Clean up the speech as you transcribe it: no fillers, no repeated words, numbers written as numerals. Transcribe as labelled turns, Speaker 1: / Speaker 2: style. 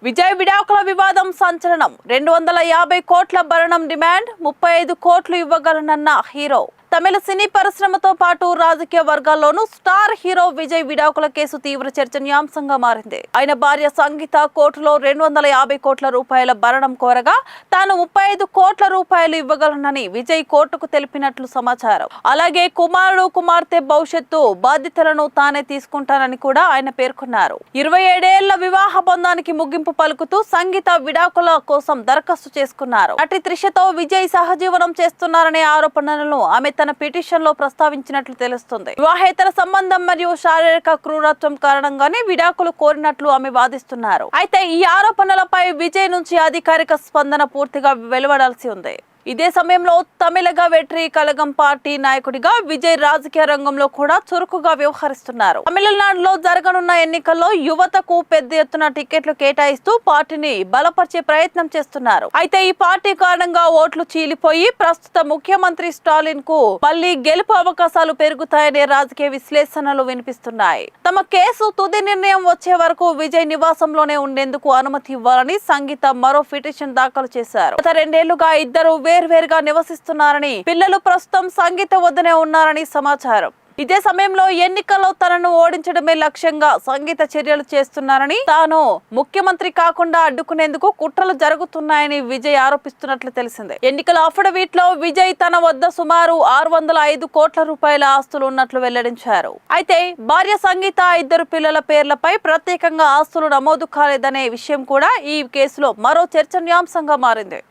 Speaker 1: విజయ్ విడాకుల వివాదం సంచలనం 250 కోట్ల భరణం డిమాండ్ 35 కోట్లు ఇవ్వగలనన్న హీరో తమిళ సినీ పరిశ్రమతో పాటు రాజకీయ వర్గాల్లోనూ స్టార్ హీరో విజయ్ విడాకుల కేసు తీవ్ర చర్చనీయాంశంగా మారింది. ఆయన భార్య సంగీత కోర్టులో 250 కోట్ల రూపాయల భరణం కోరగా తాను 35 కోట్ల రూపాయలు ఇవ్వగలనని విజయ్ కోర్టుకు తెలిపినట్లు సమాచారం. అలాగే కుమారుడు కుమార్తె భవిష్యత్తు బాధ్యతలను తానే తీసుకుంటానని కూడా ఆయన పేర్కొన్నారు. 27 ఏళ్ల వివాహ బంధానికి ముగింపు పలుకుతూ సంగీత విడాకుల కోసం దరఖాస్తు చేసుకున్నారు. నటి త్రిషతో విజయ్ సహజీవనం చేస్తున్నారనే ఆరోపణలను ఆమె తన పిటిషన్ లో ప్రస్తావించినట్లు తెలుస్తుంది. వివాహేతర సంబంధం మరియు శారీరక క్రూరత్వం కారణంగానే విడాకులు కోరినట్లు ఆమె వాదిస్తున్నారు. అయితే ఈ ఆరోపణలపై విజయ్ నుంచి అధికారిక స్పందన పూర్తిగా వెలువడాల్సి ఉంది. ఇదే సమయంలో తమిళగ వెట్రి కళగం పార్టీ నాయకుడిగా విజయ్ రాజకీయ రంగంలో కూడా చురుకుగా వ్యవహరిస్తున్నారు. తమిళనాడులో జరగనున్న ఎన్నికల్లో యువతకు పెద్ద ఎత్తున టికెట్లు కేటాయిస్తూ పార్టీని బలపరిచే ప్రయత్నం చేస్తున్నారు. అయితే ఈ పార్టీ కారణంగా ఓట్లు చీలిపోయి ప్రస్తుత ముఖ్యమంత్రి స్టాలిన్ కు మళ్లీ గెలుపు అవకాశాలు పెరుగుతాయనే రాజకీయ విశ్లేషణలు వినిపిస్తున్నాయి. తమ కేసు తుది నిర్ణయం వచ్చే వరకు విజయ్ నివాసంలోనే ఉండేందుకు అనుమతి ఇవ్వాలని సంగీత మరో పిటిషన్ దాఖలు చేశారు. గత 2 ఏళ్లుగా ఇద్దరు వేర్వేరుగా నివసిస్తున్నారని, పిల్లలు ప్రస్తుతం సంగీత వద్దనే ఉన్నారని సమాచారం. ఇదే సమయంలో ఎన్నికల్లో తనను ఓడించడమే లక్ష్యంగా సంగీత చర్యలు చేస్తున్నారని, తాను ముఖ్యమంత్రి కాకుండా అడ్డుకునేందుకు కుట్రలు జరుగుతున్నాయని విజయ్ ఆరోపిస్తున్నట్లు తెలిసింది. ఎన్నికల అఫిడవిట్ లో విజయ్ తన వద్ద సుమారు 605 కోట్ల రూపాయల ఆస్తులు ఉన్నట్లు వెల్లడించారు. అయితే భార్య సంగీత, 2 పిల్లల పేర్లపై ప్రత్యేకంగా ఆస్తులు నమోదు కాలేదనే విషయం కూడా ఈ కేసులో మరో చర్చనీయాంశంగా మారింది.